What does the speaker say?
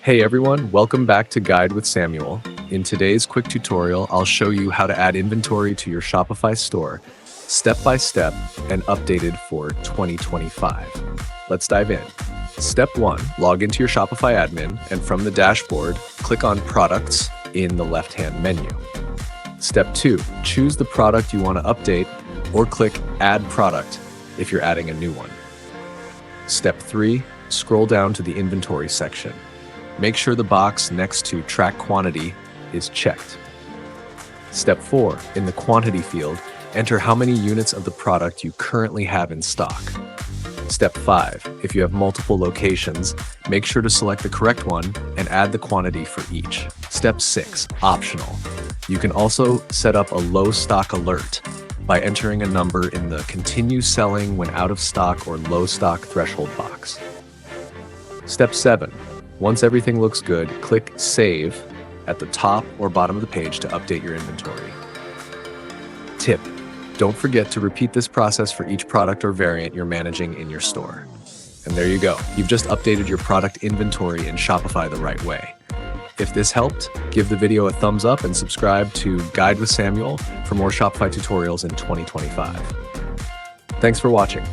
Hey everyone, welcome back to Guide with Samuel. In today's quick tutorial, I'll show you how to add inventory to your Shopify store, step by step and updated for 2025. Let's dive in. Step 1, log into your Shopify admin and from the dashboard, click on Products in the left-hand menu. Step 2, choose the product you want to update or click Add Product if you're adding a new one. Step 3, scroll down to the inventory section. Make sure the box next to Track Quantity is checked. Step 4, in the Quantity field, enter how many units of the product you currently have in stock. Step 5, if you have multiple locations, make sure to select the correct one and add the quantity for each. Step 6, optional. You can also set up a low stock alert by entering a number in the Continue Selling When Out of Stock or Low Stock threshold box. Step 7, once everything looks good, click Save at the top or bottom of the page to update your inventory. Tip: don't forget to repeat this process for each product or variant you're managing in your store. And there you go. You've just updated your product inventory in Shopify the right way. If this helped, give the video a thumbs up and subscribe to Guide with Samuel for more Shopify tutorials in 2025. Thanks for watching.